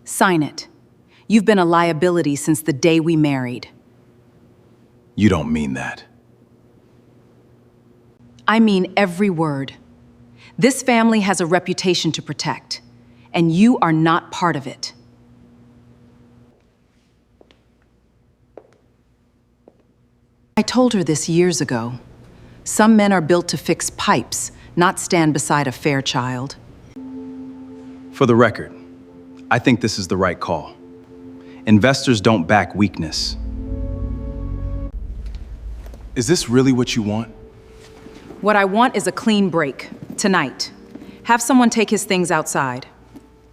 Sign it. You've been a liability since the day we married. You don't mean that. I mean every word. This family has a reputation to protect, and you are not part of it. I told her this years ago. Some men are built to fix pipes, not stand beside a fair child. For the record, I think this is the right call. Investors don't back weakness. Is this really what you want? What I want is a clean break, tonight. Have someone take his things outside.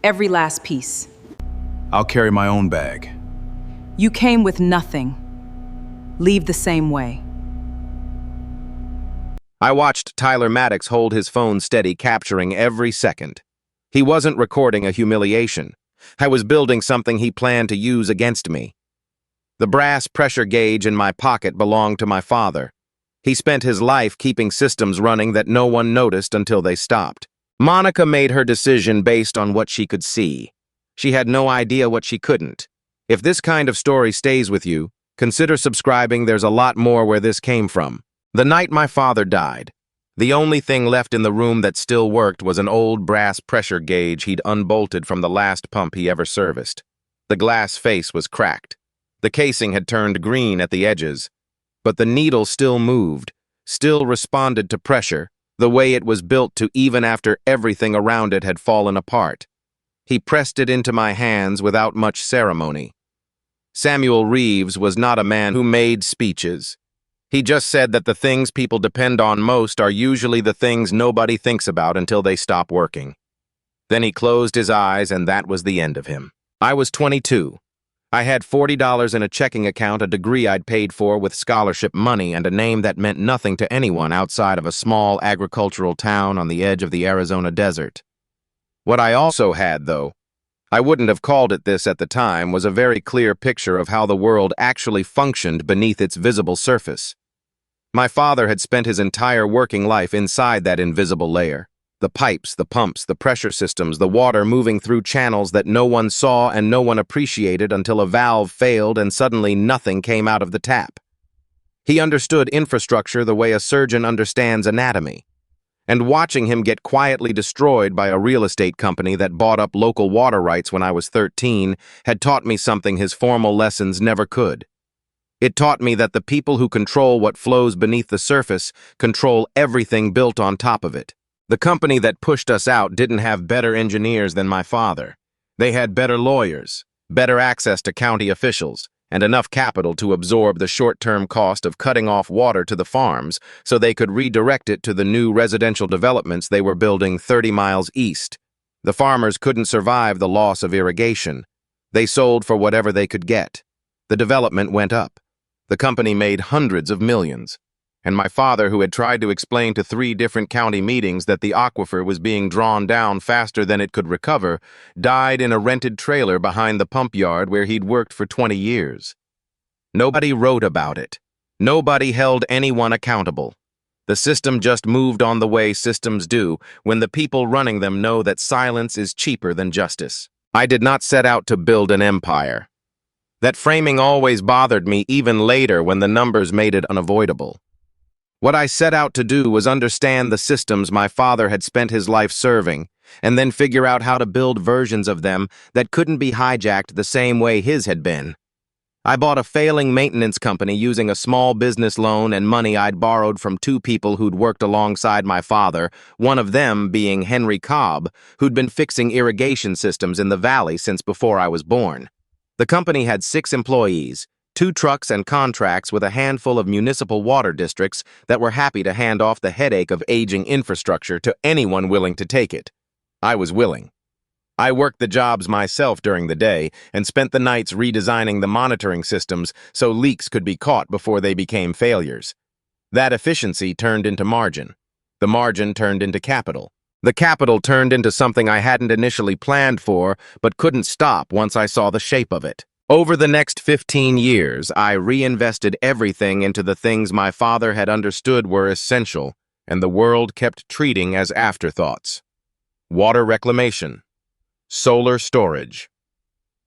Every last piece. I'll carry my own bag. You came with nothing. Leave the same way. I watched Tyler Maddox hold his phone steady, capturing every second. He wasn't recording a humiliation. I was building something he planned to use against me. The brass pressure gauge in my pocket belonged to my father. He spent his life keeping systems running that no one noticed until they stopped. Monica made her decision based on what she could see. She had no idea what she couldn't. If this kind of story stays with you, consider subscribing. There's a lot more where this came from. The night my father died, the only thing left in the room that still worked was an old brass pressure gauge he'd unbolted from the last pump he ever serviced. The glass face was cracked. The casing had turned green at the edges, but the needle still moved, still responded to pressure, the way it was built to even after everything around it had fallen apart. He pressed it into my hands without much ceremony. Samuel Reeves was not a man who made speeches. He just said that the things people depend on most are usually the things nobody thinks about until they stop working. Then he closed his eyes, and that was the end of him. I was 22. I had $40 in a checking account, a degree I'd paid for with scholarship money, and a name that meant nothing to anyone outside of a small agricultural town on the edge of the Arizona desert. What I also had, though, I wouldn't have called it this at the time, was a very clear picture of how the world actually functioned beneath its visible surface. My father had spent his entire working life inside that invisible layer. The pipes, the pumps, the pressure systems, the water moving through channels that no one saw and no one appreciated until a valve failed and suddenly nothing came out of the tap. He understood infrastructure the way a surgeon understands anatomy. And watching him get quietly destroyed by a real estate company that bought up local water rights when I was 13 had taught me something his formal lessons never could. It taught me that the people who control what flows beneath the surface control everything built on top of it. The company that pushed us out didn't have better engineers than my father. They had better lawyers, better access to county officials, and enough capital to absorb the short-term cost of cutting off water to the farms so they could redirect it to the new residential developments they were building 30 miles east. The farmers couldn't survive the loss of irrigation. They sold for whatever they could get. The development went up. The company made hundreds of millions. And my father, who had tried to explain to 3 different county meetings that the aquifer was being drawn down faster than it could recover, died in a rented trailer behind the pump yard where he'd worked for 20 years. Nobody wrote about it. Nobody held anyone accountable. The system just moved on the way systems do when the people running them know that silence is cheaper than justice. I did not set out to build an empire. That framing always bothered me, even later when the numbers made it unavoidable. What I set out to do was understand the systems my father had spent his life serving, and then figure out how to build versions of them that couldn't be hijacked the same way his had been. I bought a failing maintenance company using a small business loan and money I'd borrowed from 2 people who'd worked alongside my father, one of them being Henry Cobb, who'd been fixing irrigation systems in the valley since before I was born. The company had 6 employees, 2 trucks and contracts with a handful of municipal water districts that were happy to hand off the headache of aging infrastructure to anyone willing to take it. I was willing. I worked the jobs myself during the day and spent the nights redesigning the monitoring systems so leaks could be caught before they became failures. That efficiency turned into margin. The margin turned into capital. The capital turned into something I hadn't initially planned for, but couldn't stop once I saw the shape of it. Over the next 15 years, I reinvested everything into the things my father had understood were essential, and the world kept treating as afterthoughts. Water reclamation, solar storage,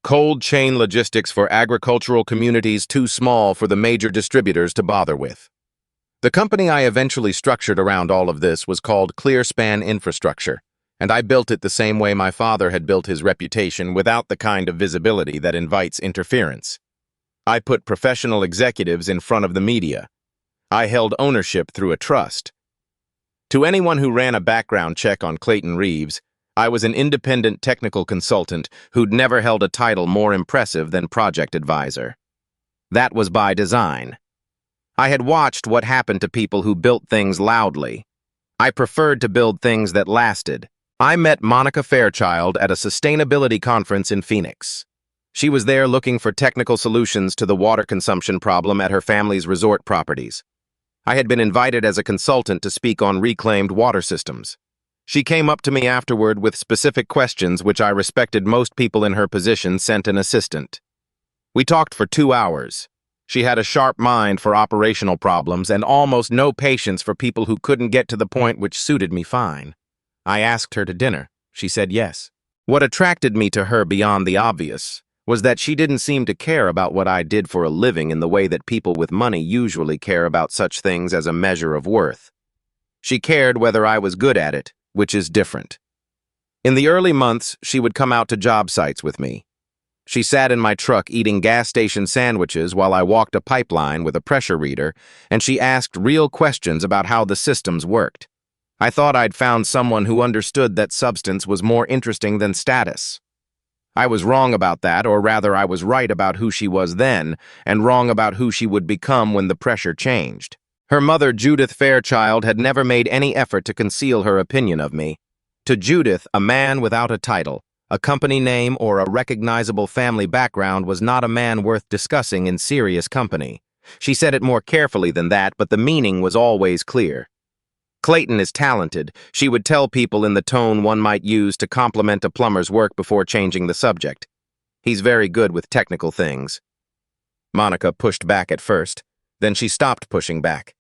Cold chain logistics for agricultural communities too small for the major distributors to bother with. The company I eventually structured around all of this was called ClearSpan Infrastructure, and I built it the same way my father had built his reputation, without the kind of visibility that invites interference. I put professional executives in front of the media. I held ownership through a trust. To anyone who ran a background check on Clayton Reeves, I was an independent technical consultant who'd never held a title more impressive than project advisor. That was by design. I had watched what happened to people who built things loudly. I preferred to build things that lasted. I met Monica Fairchild at a sustainability conference in Phoenix. She was there looking for technical solutions to the water consumption problem at her family's resort properties. I had been invited as a consultant to speak on reclaimed water systems. She came up to me afterward with specific questions which I respected. Most people in her position sent an assistant. We talked for 2 hours. She had a sharp mind for operational problems and almost no patience for people who couldn't get to the point, which suited me fine. I asked her to dinner. She said yes. What attracted me to her beyond the obvious was that she didn't seem to care about what I did for a living in the way that people with money usually care about such things as a measure of worth. She cared whether I was good at it, which is different. In the early months, she would come out to job sites with me. She sat in my truck eating gas station sandwiches while I walked a pipeline with a pressure reader, and she asked real questions about how the systems worked. I thought I'd found someone who understood that substance was more interesting than status. I was wrong about that, or rather I was right about who she was then, and wrong about who she would become when the pressure changed. Her mother, Judith Fairchild, had never made any effort to conceal her opinion of me. To Judith, a man without a title, a company name, or a recognizable family background was not a man worth discussing in serious company. She said it more carefully than that, but the meaning was always clear. Clayton is talented, she would tell people in the tone one might use to compliment a plumber's work before changing the subject. He's very good with technical things. Monica pushed back at first, then she stopped pushing back.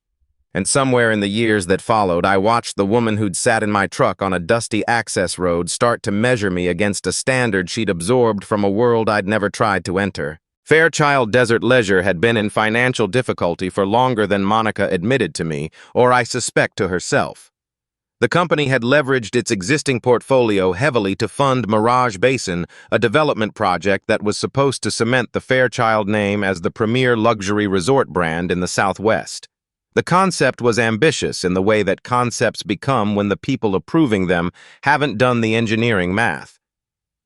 And somewhere in the years that followed, I watched the woman who'd sat in my truck on a dusty access road start to measure me against a standard she'd absorbed from a world I'd never tried to enter. Fairchild Desert Leisure had been in financial difficulty for longer than Monica admitted to me, or I suspect to herself. The company had leveraged its existing portfolio heavily to fund Mirage Basin, a development project that was supposed to cement the Fairchild name as the premier luxury resort brand in the Southwest. The concept was ambitious in the way that concepts become when the people approving them haven't done the engineering math.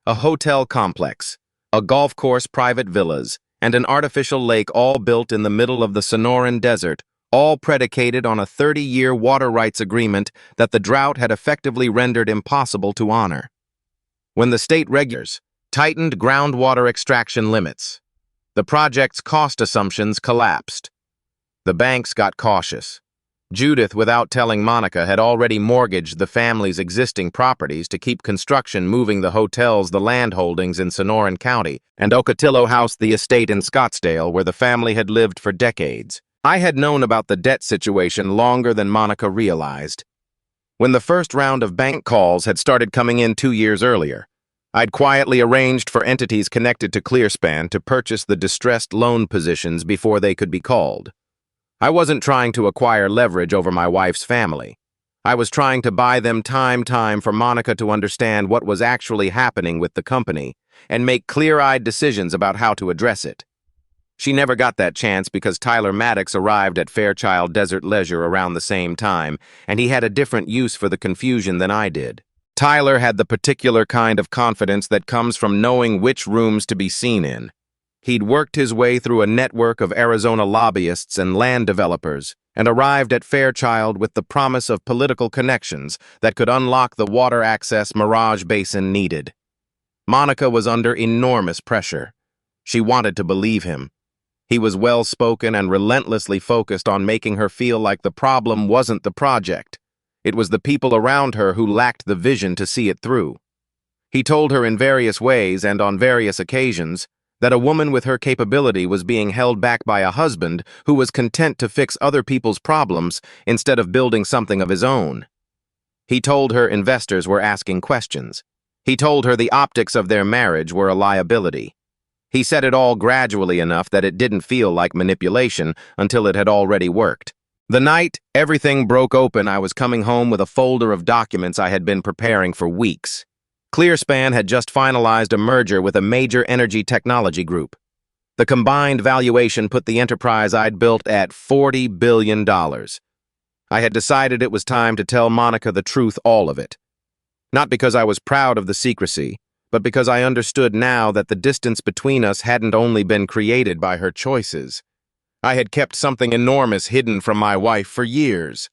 A hotel complex, a golf course, private villas, and an artificial lake, all built in the middle of the Sonoran Desert, all predicated on a 30-year water rights agreement that the drought had effectively rendered impossible to honor. When the state regulators tightened groundwater extraction limits, the project's cost assumptions collapsed. The banks got cautious. Judith, without telling Monica, had already mortgaged the family's existing properties to keep construction moving. The hotels, the land holdings in Sonoran County, and Ocotillo House, the estate in Scottsdale, where the family had lived for decades. I had known about the debt situation longer than Monica realized. When the first round of bank calls had started coming in 2 years earlier, I'd quietly arranged for entities connected to ClearSpan to purchase the distressed loan positions before they could be called. I wasn't trying to acquire leverage over my wife's family. I was trying to buy them time for Monica to understand what was actually happening with the company and make clear-eyed decisions about how to address it. She never got that chance because Tyler Maddox arrived at Fairchild Desert Leisure around the same time, and he had a different use for the confusion than I did. Tyler had the particular kind of confidence that comes from knowing which rooms to be seen in. He'd worked his way through a network of Arizona lobbyists and land developers and arrived at Fairchild with the promise of political connections that could unlock the water access Mirage Basin needed. Monica was under enormous pressure. She wanted to believe him. He was well-spoken and relentlessly focused on making her feel like the problem wasn't the project. It was the people around her who lacked the vision to see it through. He told her in various ways and on various occasions that a woman with her capability was being held back by a husband who was content to fix other people's problems instead of building something of his own. He told her investors were asking questions. He told her the optics of their marriage were a liability. He said it all gradually enough that it didn't feel like manipulation until it had already worked. The night everything broke open, I was coming home with a folder of documents I had been preparing for weeks. ClearSpan had just finalized a merger with a major energy technology group. The combined valuation put the enterprise I'd built at $40 billion. I had decided it was time to tell Monica the truth, all of it. Not because I was proud of the secrecy, but because I understood now that the distance between us hadn't only been created by her choices. I had kept something enormous hidden from my wife for years.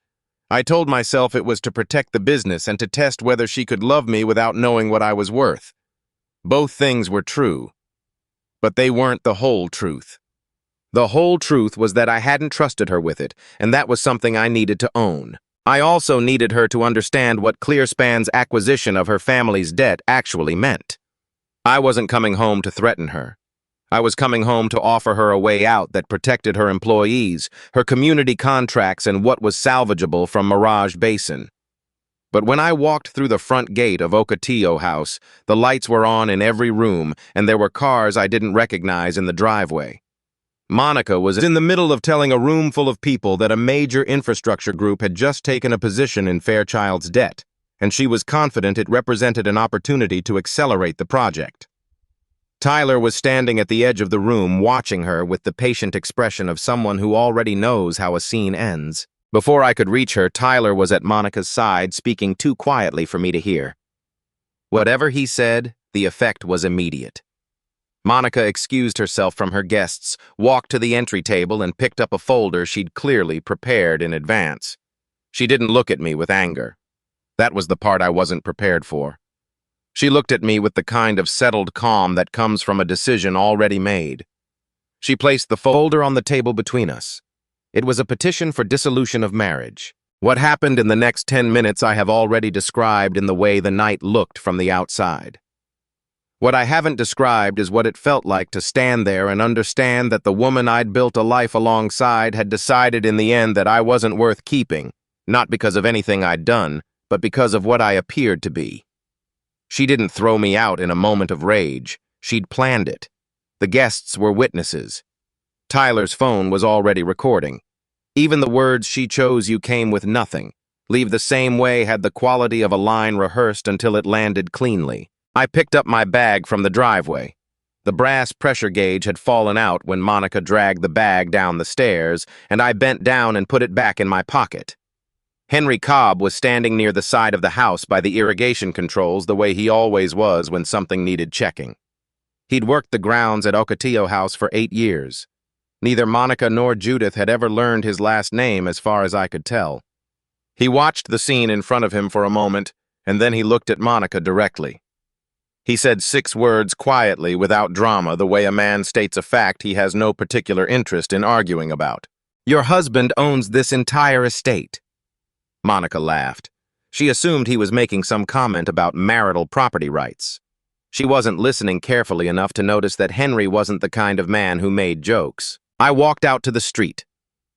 I told myself it was to protect the business and to test whether she could love me without knowing what I was worth. Both things were true, but they weren't the whole truth. The whole truth was that I hadn't trusted her with it, and that was something I needed to own. I also needed her to understand what ClearSpan's acquisition of her family's debt actually meant. I wasn't coming home to threaten her. I was coming home to offer her a way out that protected her employees, her community contracts, and what was salvageable from Mirage Basin. But when I walked through the front gate of Ocotillo House, the lights were on in every room, and there were cars I didn't recognize in the driveway. Monica was in the middle of telling a room full of people that a major infrastructure group had just taken a position in Fairchild's debt, and she was confident it represented an opportunity to accelerate the project. Tyler was standing at the edge of the room watching her with the patient expression of someone who already knows how a scene ends. Before I could reach her, Tyler was at Monica's side, speaking too quietly for me to hear. Whatever he said, the effect was immediate. Monica excused herself from her guests, walked to the entry table, and picked up a folder she'd clearly prepared in advance. She didn't look at me with anger. That was the part I wasn't prepared for. She looked at me with the kind of settled calm that comes from a decision already made. She placed the folder on the table between us. It was a petition for dissolution of marriage. What happened in the next 10 minutes I have already described in the way the night looked from the outside. What I haven't described is what it felt like to stand there and understand that the woman I'd built a life alongside had decided in the end that I wasn't worth keeping, not because of anything I'd done, but because of what I appeared to be. She didn't throw me out in a moment of rage. She'd planned it. The guests were witnesses. Tyler's phone was already recording. Even the words she chose, "You came with nothing," leave the same way, had the quality of a line rehearsed until it landed cleanly. I picked up my bag from the driveway. The brass pressure gauge had fallen out when Monica dragged the bag down the stairs, and I bent down and put it back in my pocket. Henry Cobb was standing near the side of the house by the irrigation controls the way he always was when something needed checking. He'd worked the grounds at Ocotillo House for 8 years. Neither Monica nor Judith had ever learned his last name as far as I could tell. He watched the scene in front of him for a moment, and then he looked at Monica directly. He said 6 words quietly, without drama, the way a man states a fact he has no particular interest in arguing about. "Your husband owns this entire estate." Monica laughed. She assumed he was making some comment about marital property rights. She wasn't listening carefully enough to notice that Henry wasn't the kind of man who made jokes. I walked out to the street.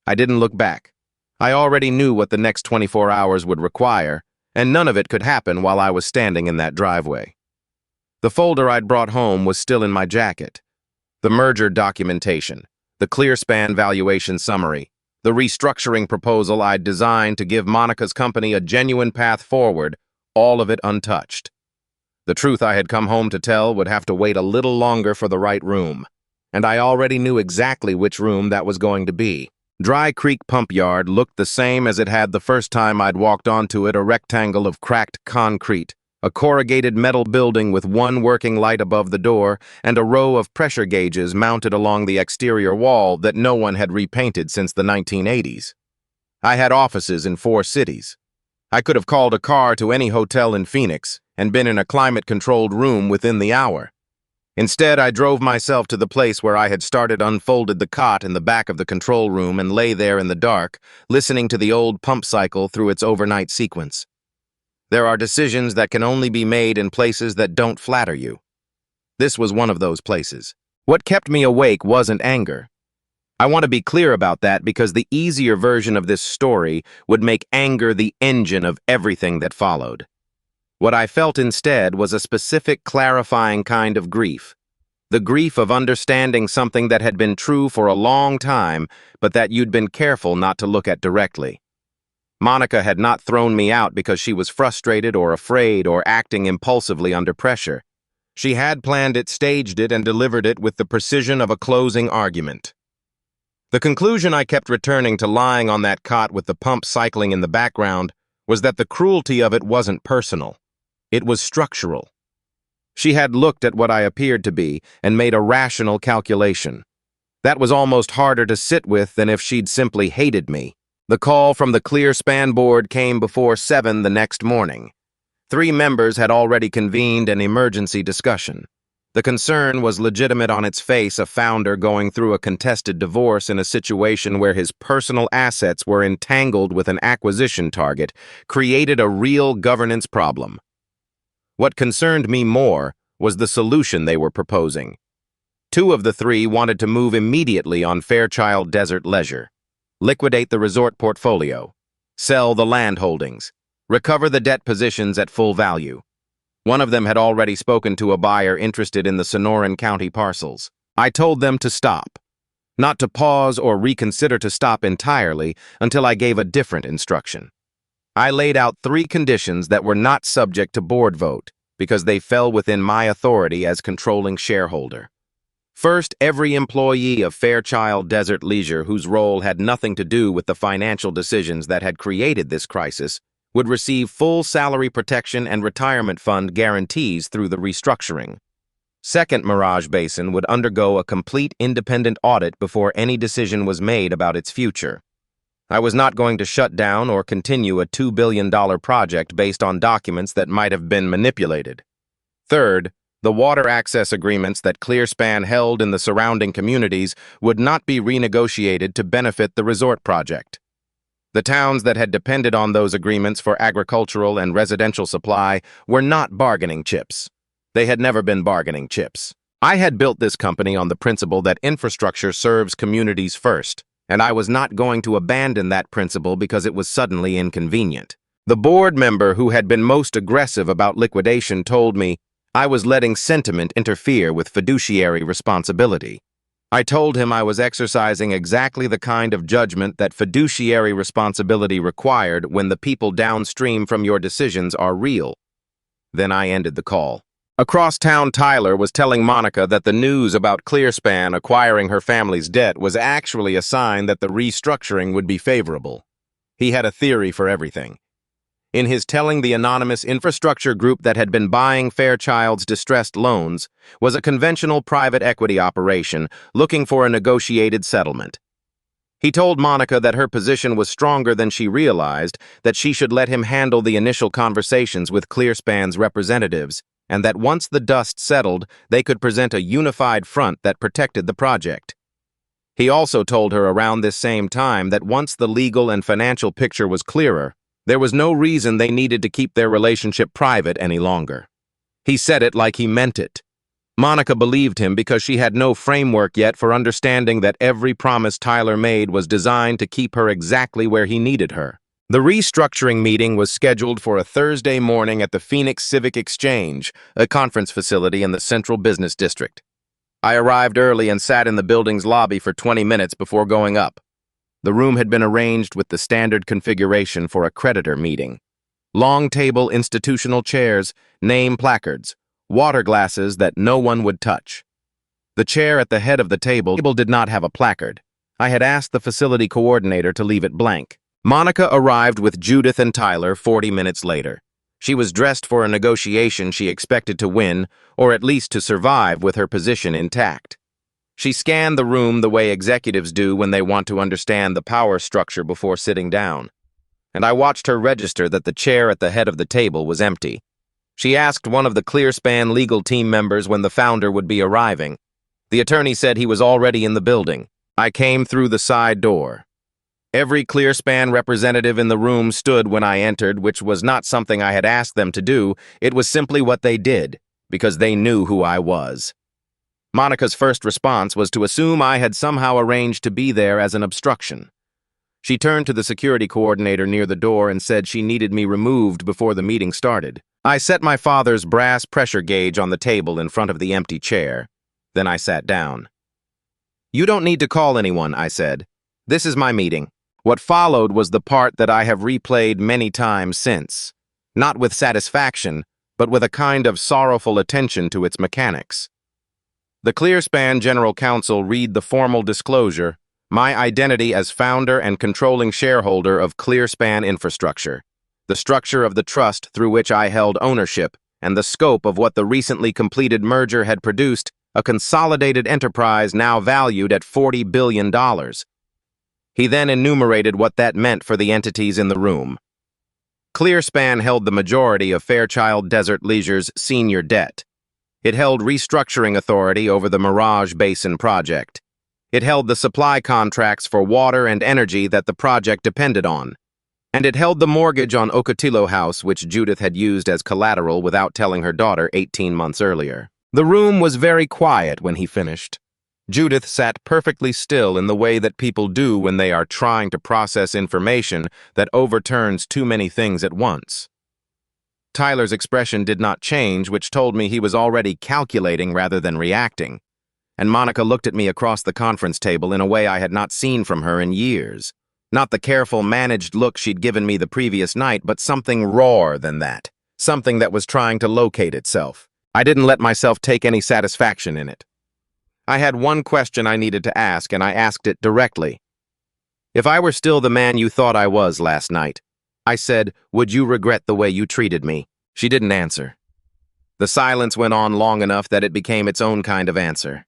I didn't look back. I already knew what the next 24 hours would require, and none of it could happen while I was standing in that driveway. The folder I'd brought home was still in my jacket. The merger documentation, the ClearSpan valuation summary, the restructuring proposal I'd designed to give Monica's company a genuine path forward, all of it untouched. The truth I had come home to tell would have to wait a little longer for the right room, and I already knew exactly which room that was going to be. Dry Creek Pump Yard looked the same as it had the first time I'd walked onto it, a rectangle of cracked concrete, a corrugated metal building with one working light above the door, and a row of pressure gauges mounted along the exterior wall that no one had repainted since the 1980s. I had offices in 4 cities. I could have called a car to any hotel in Phoenix and been in a climate-controlled room within the hour. Instead, I drove myself to the place where I had started, unfolded the cot in the back of the control room, and lay there in the dark, listening to the old pump cycle through its overnight sequence. There are decisions that can only be made in places that don't flatter you. This was one of those places. What kept me awake wasn't anger. I want to be clear about that because the easier version of this story would make anger the engine of everything that followed. What I felt instead was a specific clarifying kind of grief. The grief of understanding something that had been true for a long time, but that you'd been careful not to look at directly. Monica had not thrown me out because she was frustrated or afraid or acting impulsively under pressure. She had planned it, staged it, and delivered it with the precision of a closing argument. The conclusion I kept returning to, lying on that cot with the pump cycling in the background, was that the cruelty of it wasn't personal. It was structural. She had looked at what I appeared to be and made a rational calculation. That was almost harder to sit with than if she'd simply hated me. The call from the ClearSpan board came before 7 the next morning. 3 members had already convened an emergency discussion. The concern was legitimate on its face: a founder going through a contested divorce in a situation where his personal assets were entangled with an acquisition target created a real governance problem. What concerned me more was the solution they were proposing. 2 of the 3 wanted to move immediately on Fairchild Desert Leisure. Liquidate the resort portfolio, sell the land holdings, recover the debt positions at full value. One of them had already spoken to a buyer interested in the Sonoran County parcels. I told them to stop, not to pause or reconsider, to stop entirely until I gave a different instruction. I laid out 3 conditions that were not subject to board vote because they fell within my authority as controlling shareholder. First, every employee of Fairchild Desert Leisure whose role had nothing to do with the financial decisions that had created this crisis would receive full salary protection and retirement fund guarantees through the restructuring. Second, Mirage Basin would undergo a complete independent audit before any decision was made about its future. I was not going to shut down or continue a $2 billion project based on documents that might have been manipulated. Third, the water access agreements that ClearSpan held in the surrounding communities would not be renegotiated to benefit the resort project. The towns that had depended on those agreements for agricultural and residential supply were not bargaining chips. They had never been bargaining chips. I had built this company on the principle that infrastructure serves communities first, and I was not going to abandon that principle because it was suddenly inconvenient. The board member who had been most aggressive about liquidation told me I was letting sentiment interfere with fiduciary responsibility. I told him I was exercising exactly the kind of judgment that fiduciary responsibility required when the people downstream from your decisions are real. Then I ended the call. Across town, Tyler was telling Monica that the news about ClearSpan acquiring her family's debt was actually a sign that the restructuring would be favorable. He had a theory for everything. In his telling, the anonymous infrastructure group that had been buying Fairchild's distressed loans was a conventional private equity operation looking for a negotiated settlement. He told Monica that her position was stronger than she realized, that she should let him handle the initial conversations with ClearSpan's representatives, and that once the dust settled, they could present a unified front that protected the project. He also told her around this same time that once the legal and financial picture was clearer, there was no reason they needed to keep their relationship private any longer. He said it like he meant it. Monica believed him because she had no framework yet for understanding that every promise Tyler made was designed to keep her exactly where he needed her. The restructuring meeting was scheduled for a Thursday morning at the Phoenix Civic Exchange, a conference facility in the Central Business District. I arrived early and sat in the building's lobby for 20 minutes before going up. The room had been arranged with the standard configuration for a creditor meeting. Long table institutional chairs, name placards, water glasses that no one would touch. The chair at the head of the table did not have a placard. I had asked the facility coordinator to leave it blank. Monica arrived with Judith and Tyler 40 minutes later. She was dressed for a negotiation she expected to win, or at least to survive with her position intact. She scanned the room the way executives do when they want to understand the power structure before sitting down. And I watched her register that the chair at the head of the table was empty. She asked one of the ClearSpan legal team members when the founder would be arriving. The attorney said he was already in the building. I came through the side door. Every ClearSpan representative in the room stood when I entered, which was not something I had asked them to do. It was simply what they did, because they knew who I was. Monica's first response was to assume I had somehow arranged to be there as an obstruction. She turned to the security coordinator near the door and said she needed me removed before the meeting started. I set my father's brass pressure gauge on the table in front of the empty chair. Then I sat down. "You don't need to call anyone," I said. "This is my meeting." What followed was the part that I have replayed many times since, not with satisfaction, but with a kind of sorrowful attention to its mechanics. The ClearSpan General Counsel read the formal disclosure, my identity as founder and controlling shareholder of ClearSpan Infrastructure, the structure of the trust through which I held ownership, and the scope of what the recently completed merger had produced, a consolidated enterprise now valued at $40 billion. He then enumerated what that meant for the entities in the room. ClearSpan held the majority of Fairchild Desert Leisure's senior debt. It held restructuring authority over the Mirage Basin project. It held the supply contracts for water and energy that the project depended on. And it held the mortgage on Ocotillo House, which Judith had used as collateral without telling her daughter 18 months earlier. The room was very quiet when he finished. Judith sat perfectly still in the way that people do when they are trying to process information that overturns too many things at once. Tyler's expression did not change, which told me he was already calculating rather than reacting. And Monica looked at me across the conference table in a way I had not seen from her in years. Not the careful, managed look she'd given me the previous night, but something rawer than that. Something that was trying to locate itself. I didn't let myself take any satisfaction in it. I had one question I needed to ask, and I asked it directly. "If I were still the man you thought I was last night," I said, "would you regret the way you treated me?" She didn't answer. The silence went on long enough that it became its own kind of answer.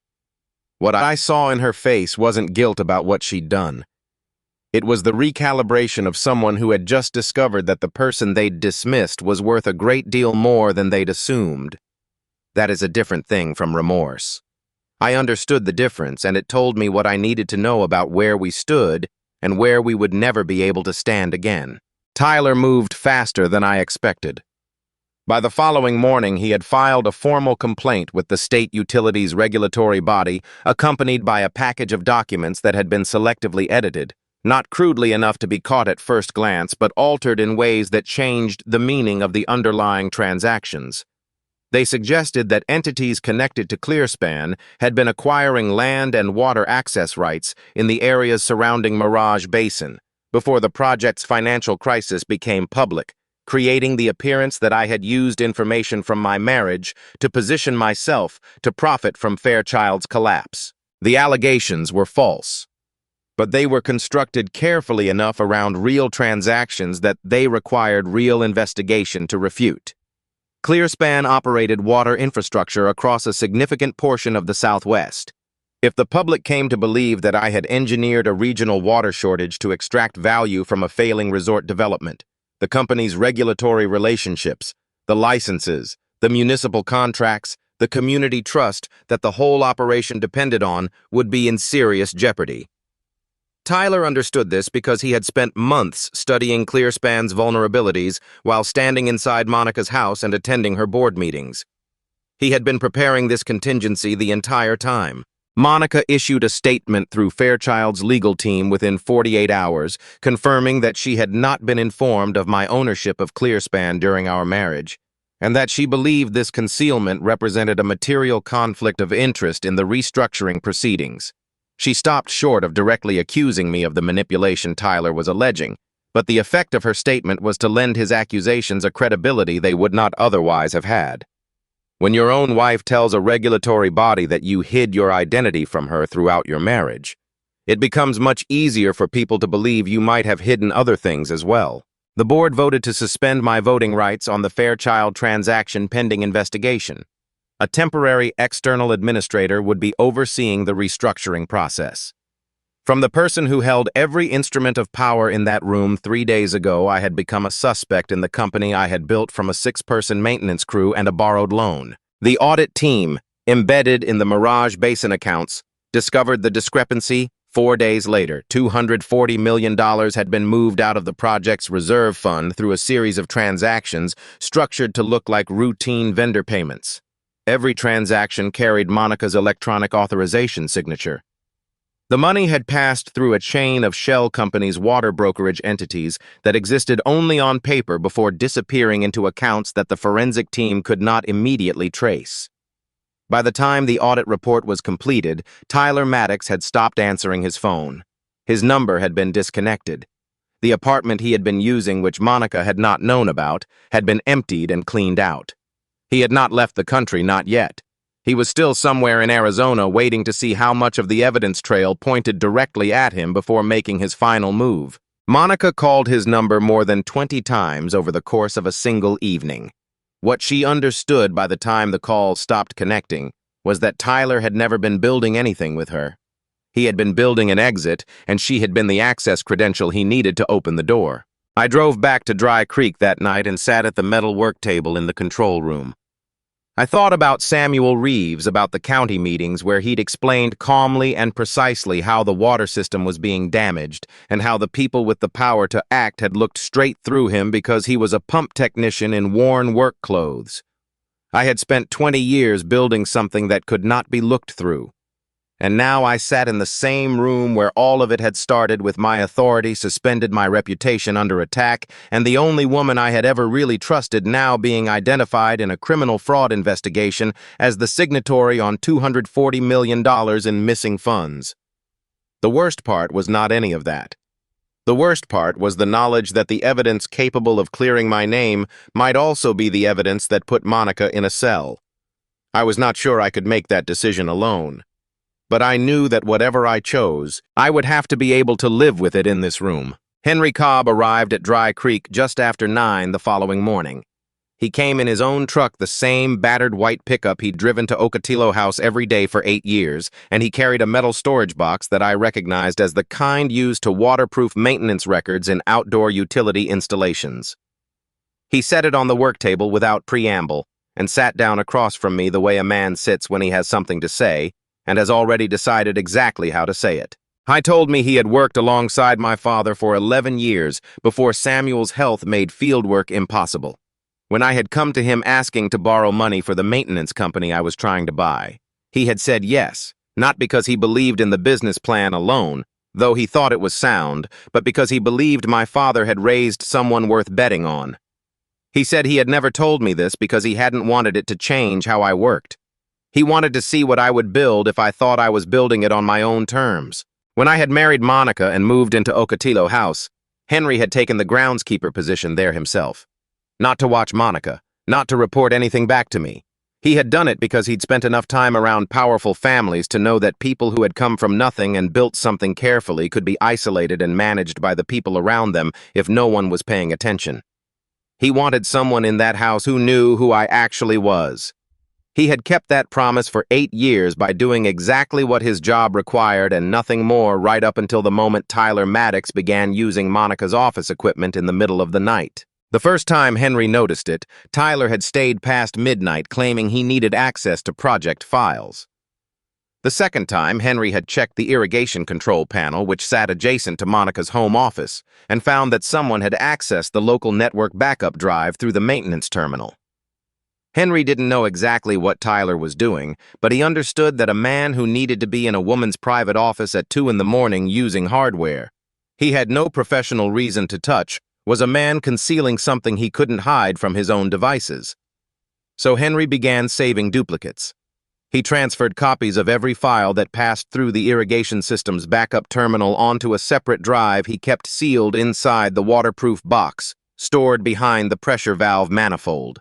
What I saw in her face wasn't guilt about what she'd done. It was the recalibration of someone who had just discovered that the person they'd dismissed was worth a great deal more than they'd assumed. That is a different thing from remorse. I understood the difference, and it told me what I needed to know about where we stood and where we would never be able to stand again. Tyler moved faster than I expected. By the following morning, he had filed a formal complaint with the state utilities regulatory body, accompanied by a package of documents that had been selectively edited, not crudely enough to be caught at first glance, but altered in ways that changed the meaning of the underlying transactions. They suggested that entities connected to ClearSpan had been acquiring land and water access rights in the areas surrounding Mirage Basin before the project's financial crisis became public, creating the appearance that I had used information from my marriage to position myself to profit from Fairchild's collapse. The allegations were false, but they were constructed carefully enough around real transactions that they required real investigation to refute. ClearSpan operated water infrastructure across a significant portion of the Southwest. If the public came to believe that I had engineered a regional water shortage to extract value from a failing resort development, the company's regulatory relationships, the licenses, the municipal contracts, the community trust that the whole operation depended on would be in serious jeopardy. Tyler understood this because he had spent months studying ClearSpan's vulnerabilities while standing inside Monica's house and attending her board meetings. He had been preparing this contingency the entire time. Monica issued a statement through Fairchild's legal team within 48 hours, confirming that she had not been informed of my ownership of ClearSpan during our marriage, and that she believed this concealment represented a material conflict of interest in the restructuring proceedings. She stopped short of directly accusing me of the manipulation Tyler was alleging, but the effect of her statement was to lend his accusations a credibility they would not otherwise have had. When your own wife tells a regulatory body that you hid your identity from her throughout your marriage, it becomes much easier for people to believe you might have hidden other things as well. The board voted to suspend my voting rights on the Fairchild transaction pending investigation. A temporary external administrator would be overseeing the restructuring process. From the person who held every instrument of power in that room 3 days ago, I had become a suspect in the company I had built from a 6-person maintenance crew and a borrowed loan. The audit team, embedded in the Mirage Basin accounts, discovered the discrepancy 4 days later. $240 million had been moved out of the project's reserve fund through a series of transactions structured to look like routine vendor payments. Every transaction carried Monica's electronic authorization signature. The money had passed through a chain of shell companies' water brokerage entities that existed only on paper before disappearing into accounts that the forensic team could not immediately trace. By the time the audit report was completed, Tyler Maddox had stopped answering his phone. His number had been disconnected. The apartment he had been using, which Monica had not known about, had been emptied and cleaned out. He had not left the country, not yet. He was still somewhere in Arizona waiting to see how much of the evidence trail pointed directly at him before making his final move. Monica called his number more than 20 times over the course of a single evening. What she understood by the time the calls stopped connecting was that Tyler had never been building anything with her. He had been building an exit, and she had been the access credential he needed to open the door. I drove back to Dry Creek that night and sat at the metal work table in the control room. I thought about Samuel Reeves, about the county meetings where he'd explained calmly and precisely how the water system was being damaged and how the people with the power to act had looked straight through him because he was a pump technician in worn work clothes. I had spent 20 years building something that could not be looked through. And now I sat in the same room where all of it had started, with my authority suspended, my reputation under attack, and the only woman I had ever really trusted now being identified in a criminal fraud investigation as the signatory on $240 million in missing funds. The worst part was not any of that. The worst part was the knowledge that the evidence capable of clearing my name might also be the evidence that put Monica in a cell. I was not sure I could make that decision alone. But I knew that whatever I chose, I would have to be able to live with it in this room. Henry Cobb arrived at Dry Creek just after 9 the following morning. He came in his own truck, the same battered white pickup he'd driven to Ocotillo House every day for 8 years, and he carried a metal storage box that I recognized as the kind used to waterproof maintenance records in outdoor utility installations. He set it on the work table without preamble, and sat down across from me the way a man sits when he has something to say, and has already decided exactly how to say it. I told me he had worked alongside my father for 11 years before Samuel's health made fieldwork impossible. When I had come to him asking to borrow money for the maintenance company I was trying to buy, he had said yes, not because he believed in the business plan alone, though he thought it was sound, but because he believed my father had raised someone worth betting on. He said he had never told me this because he hadn't wanted it to change how I worked. He wanted to see what I would build if I thought I was building it on my own terms. When I had married Monica and moved into Ocotillo House, Henry had taken the groundskeeper position there himself. Not to watch Monica, not to report anything back to me. He had done it because he'd spent enough time around powerful families to know that people who had come from nothing and built something carefully could be isolated and managed by the people around them if no one was paying attention. He wanted someone in that house who knew who I actually was. He had kept that promise for 8 years by doing exactly what his job required and nothing more, right up until the moment Tyler Maddox began using Monica's office equipment in the middle of the night. The first time Henry noticed it, Tyler had stayed past midnight claiming he needed access to project files. The second time, Henry had checked the irrigation control panel, which sat adjacent to Monica's home office, and found that someone had accessed the local network backup drive through the maintenance terminal. Henry didn't know exactly what Tyler was doing, but he understood that a man who needed to be in a woman's private office at 2 in the morning using hardware he had no professional reason to touch was a man concealing something he couldn't hide from his own devices. So Henry began saving duplicates. He transferred copies of every file that passed through the irrigation system's backup terminal onto a separate drive he kept sealed inside the waterproof box, stored behind the pressure valve manifold.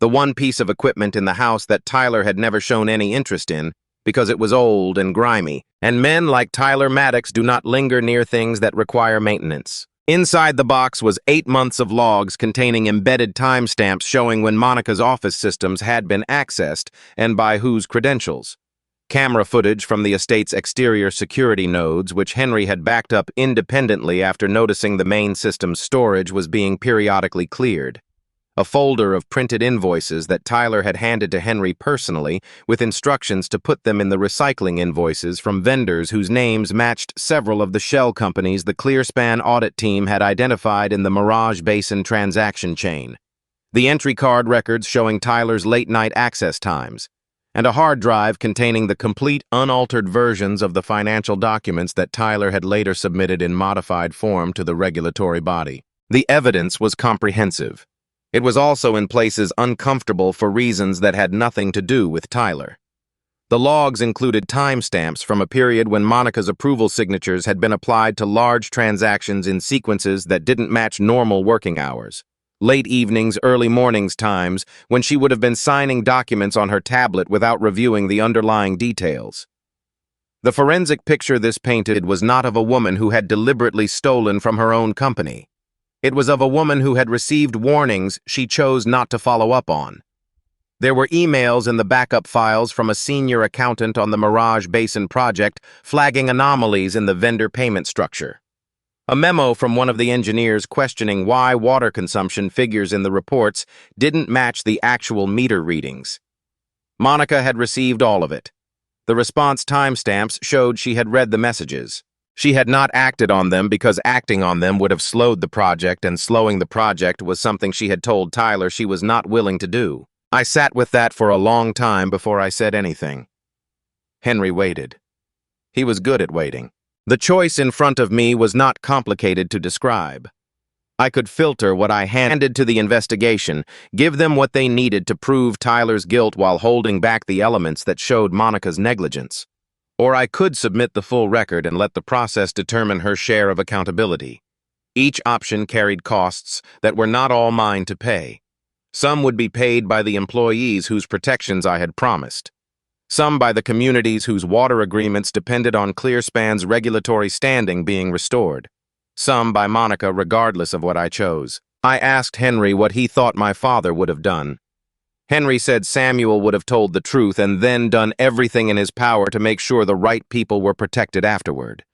The one piece of equipment in the house that Tyler had never shown any interest in, because it was old and grimy, and men like Tyler Maddox do not linger near things that require maintenance. Inside the box was 8 months of logs containing embedded timestamps showing when Monica's office systems had been accessed and by whose credentials. Camera footage from the estate's exterior security nodes, which Henry had backed up independently after noticing the main system's storage was being periodically cleared. A folder of printed invoices that Tyler had handed to Henry personally, with instructions to put them in the recycling invoices from vendors whose names matched several of the shell companies the ClearSpan audit team had identified in the Mirage Basin transaction chain. The entry card records showing Tyler's late-night access times, and a hard drive containing the complete, unaltered versions of the financial documents that Tyler had later submitted in modified form to the regulatory body. The evidence was comprehensive. It was also in places uncomfortable for reasons that had nothing to do with Tyler. The logs included timestamps from a period when Monica's approval signatures had been applied to large transactions in sequences that didn't match normal working hours. Late evenings, early mornings times when she would have been signing documents on her tablet without reviewing the underlying details. The forensic picture this painted was not of a woman who had deliberately stolen from her own company. It was of a woman who had received warnings she chose not to follow up on. There were emails in the backup files from a senior accountant on the Mirage Basin project flagging anomalies in the vendor payment structure. A memo from one of the engineers questioning why water consumption figures in the reports didn't match the actual meter readings. Monica had received all of it. The response timestamps showed she had read the messages. She had not acted on them because acting on them would have slowed the project, and slowing the project was something she had told Tyler she was not willing to do. I sat with that for a long time before I said anything. Henry waited. He was good at waiting. The choice in front of me was not complicated to describe. I could filter what I handed to the investigation, give them what they needed to prove Tyler's guilt while holding back the elements that showed Monica's negligence. Or I could submit the full record and let the process determine her share of accountability. Each option carried costs that were not all mine to pay. Some would be paid by the employees whose protections I had promised. Some by the communities whose water agreements depended on ClearSpan's regulatory standing being restored. Some by Monica regardless of what I chose. I asked Henry what he thought my father would have done. Henry said Samuel would have told the truth and then done everything in his power to make sure the right people were protected afterward.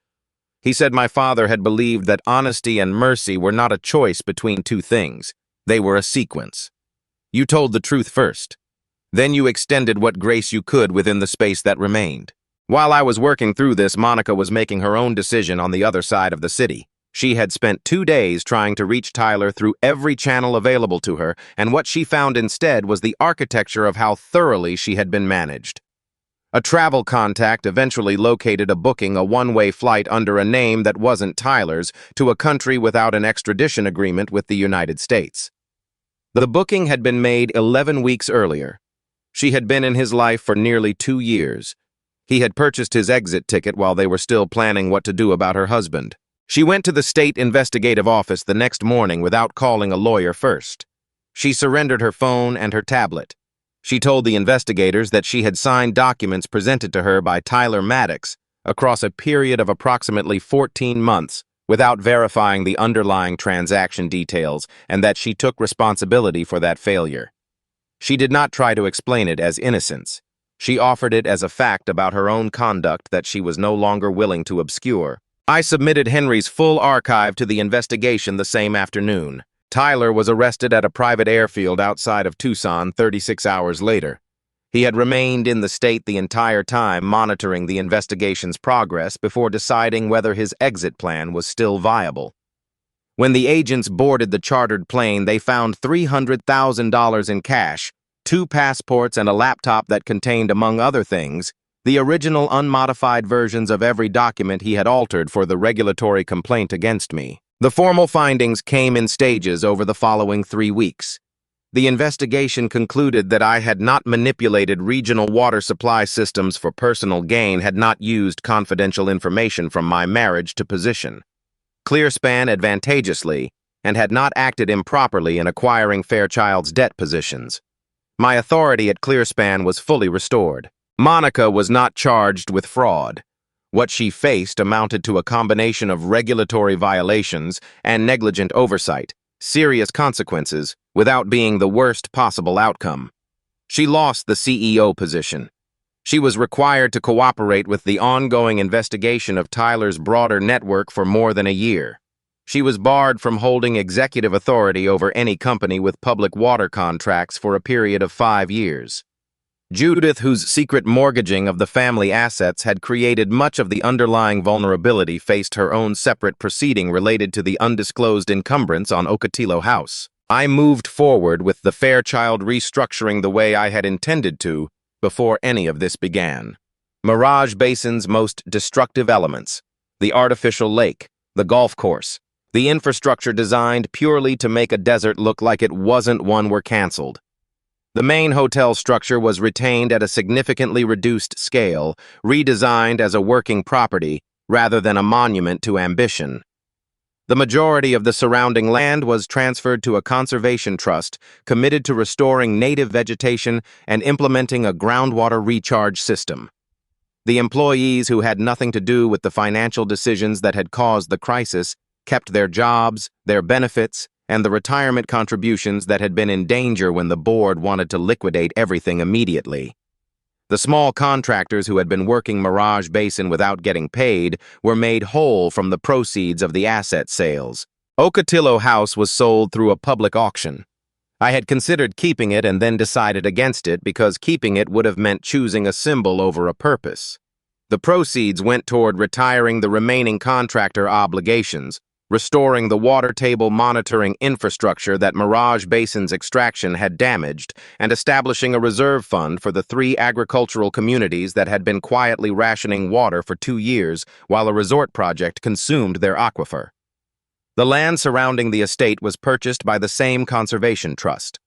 He said my father had believed that honesty and mercy were not a choice between two things. They were a sequence. You told the truth first. Then you extended what grace you could within the space that remained. While I was working through this, Monica was making her own decision on the other side of the city. She had spent 2 days trying to reach Tyler through every channel available to her, and what she found instead was the architecture of how thoroughly she had been managed. A travel contact eventually located a booking a one-way flight under a name that wasn't Tyler's to a country without an extradition agreement with the United States. The booking had been made 11 weeks earlier. She had been in his life for nearly 2 years. He had purchased his exit ticket while they were still planning what to do about her husband. She went to the state investigative office the next morning without calling a lawyer first. She surrendered her phone and her tablet. She told the investigators that she had signed documents presented to her by Tyler Maddox across a period of approximately 14 months without verifying the underlying transaction details, and that she took responsibility for that failure. She did not try to explain it as innocence. She offered it as a fact about her own conduct that she was no longer willing to obscure. I submitted Henry's full archive to the investigation the same afternoon. Tyler was arrested at a private airfield outside of Tucson 36 hours later. He had remained in the state the entire time, monitoring the investigation's progress before deciding whether his exit plan was still viable. When the agents boarded the chartered plane, they found $300,000 in cash, 2 passports, and a laptop that contained, among other things, the original unmodified versions of every document he had altered for the regulatory complaint against me. The formal findings came in stages over the following 3 weeks. The investigation concluded that I had not manipulated regional water supply systems for personal gain, had not used confidential information from my marriage to position ClearSpan advantageously, and had not acted improperly in acquiring Fairchild's debt positions. My authority at ClearSpan was fully restored. Monica was not charged with fraud. What she faced amounted to a combination of regulatory violations and negligent oversight, serious consequences, without being the worst possible outcome. She lost the CEO position. She was required to cooperate with the ongoing investigation of Tyler's broader network for more than a year. She was barred from holding executive authority over any company with public water contracts for a period of 5 years. Judith, whose secret mortgaging of the family assets had created much of the underlying vulnerability, faced her own separate proceeding related to the undisclosed encumbrance on Ocotillo House. I moved forward with the Fairchild restructuring the way I had intended to before any of this began. Mirage Basin's most destructive elements, the artificial lake, the golf course, the infrastructure designed purely to make a desert look like it wasn't one, were canceled. The main hotel structure was retained at a significantly reduced scale, redesigned as a working property rather than a monument to ambition. The majority of the surrounding land was transferred to a conservation trust committed to restoring native vegetation and implementing a groundwater recharge system. The employees who had nothing to do with the financial decisions that had caused the crisis kept their jobs, their benefits, and the retirement contributions that had been in danger when the board wanted to liquidate everything immediately. The small contractors who had been working Mirage Basin without getting paid were made whole from the proceeds of the asset sales. Ocotillo House was sold through a public auction. I had considered keeping it and then decided against it because keeping it would have meant choosing a symbol over a purpose. The proceeds went toward retiring the remaining contractor obligations, restoring the water table monitoring infrastructure that Mirage Basin's extraction had damaged, and establishing a reserve fund for the 3 agricultural communities that had been quietly rationing water for 2 years while a resort project consumed their aquifer. The land surrounding the estate was purchased by the same conservation trust.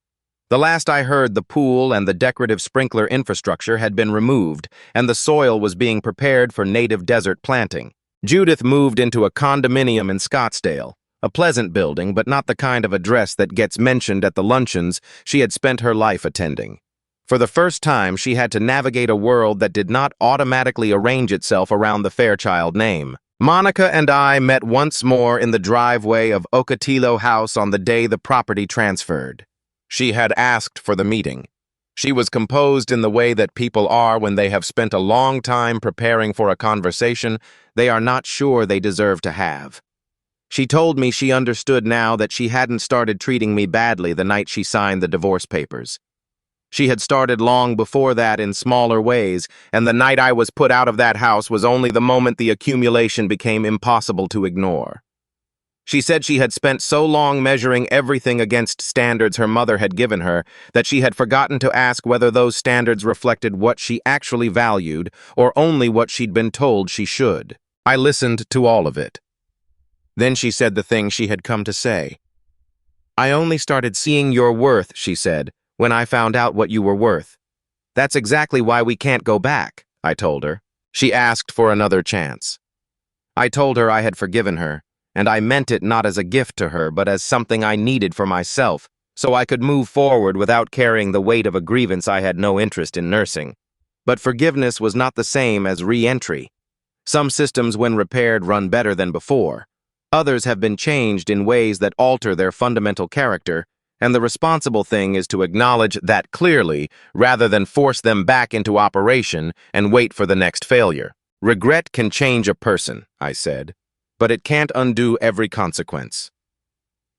The last I heard, the pool and the decorative sprinkler infrastructure had been removed, and the soil was being prepared for native desert planting. Judith moved into a condominium in Scottsdale, a pleasant building but not the kind of address that gets mentioned at the luncheons she had spent her life attending. For the first time, she had to navigate a world that did not automatically arrange itself around the Fairchild name. Monica and I met once more in the driveway of Ocotillo House on the day the property transferred. She had asked for the meeting. She was composed in the way that people are when they have spent a long time preparing for a conversation they are not sure they deserve to have. She told me she understood now that she hadn't started treating me badly the night she signed the divorce papers. She had started long before that in smaller ways, and the night I was put out of that house was only the moment the accumulation became impossible to ignore. She said she had spent so long measuring everything against standards her mother had given her that she had forgotten to ask whether those standards reflected what she actually valued or only what she'd been told she should. I listened to all of it. Then she said the thing she had come to say. "I only started seeing your worth," she said, "when I found out what you were worth. That's exactly why we can't go back," I told her. She asked for another chance. I told her I had forgiven her, and I meant it not as a gift to her, but as something I needed for myself, so I could move forward without carrying the weight of a grievance I had no interest in nursing. But forgiveness was not the same as re-entry. Some systems, when repaired, run better than before. Others have been changed in ways that alter their fundamental character, and the responsible thing is to acknowledge that clearly, rather than force them back into operation and wait for the next failure. Regret can change a person, I said, but it can't undo every consequence.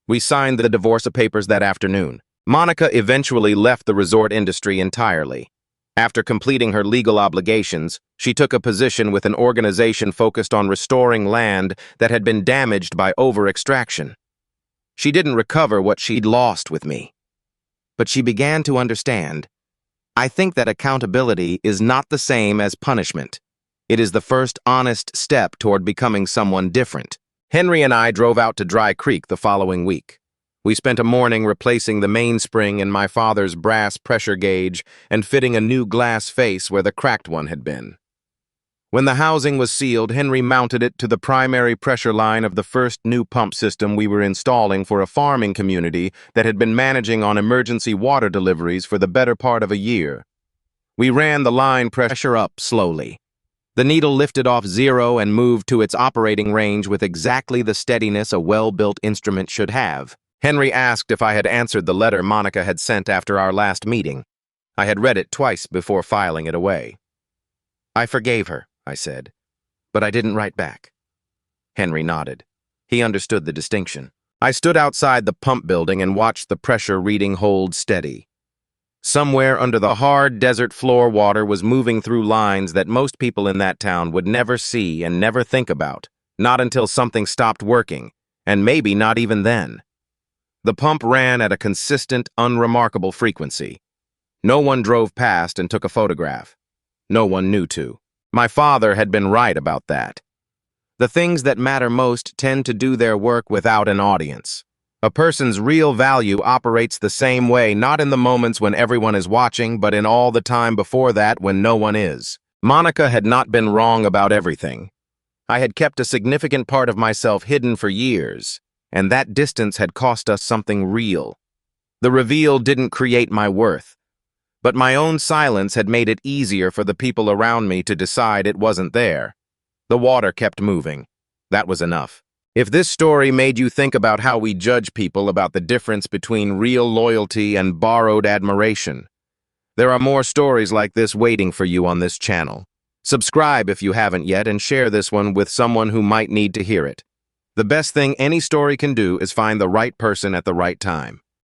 We signed the divorce papers that afternoon. Monica eventually left the resort industry entirely. After completing her legal obligations, she took a position with an organization focused on restoring land that had been damaged by over-extraction. She didn't recover what she'd lost with me. But she began to understand. I think that accountability is not the same as punishment. It is the first honest step toward becoming someone different. Henry and I drove out to Dry Creek the following week. We spent a morning replacing the mainspring in my father's brass pressure gauge and fitting a new glass face where the cracked one had been. When the housing was sealed, Henry mounted it to the primary pressure line of the first new pump system we were installing for a farming community that had been managing on emergency water deliveries for the better part of a year. We ran the line pressure up slowly. The needle lifted off 0 and moved to its operating range with exactly the steadiness a well-built instrument should have. Henry asked if I had answered the letter Monica had sent after our last meeting. I had read it twice before filing it away. "I forgave her," I said, "but I didn't write back." Henry nodded. He understood the distinction. I stood outside the pump building and watched the pressure reading hold steady. Somewhere under the hard desert floor, water was moving through lines that most people in that town would never see and never think about, not until something stopped working, and maybe not even then. The pump ran at a consistent, unremarkable frequency. No one drove past and took a photograph. No one knew to. My father had been right about that. The things that matter most tend to do their work without an audience. A person's real value operates the same way, not in the moments when everyone is watching, but in all the time before that when no one is. Monica had not been wrong about everything. I had kept a significant part of myself hidden for years, and that distance had cost us something real. The reveal didn't create my worth, but my own silence had made it easier for the people around me to decide it wasn't there. The water kept moving. That was enough. If this story made you think about how we judge people, about the difference between real loyalty and borrowed admiration, there are more stories like this waiting for you on this channel. Subscribe if you haven't yet and share this one with someone who might need to hear it. The best thing any story can do is find the right person at the right time.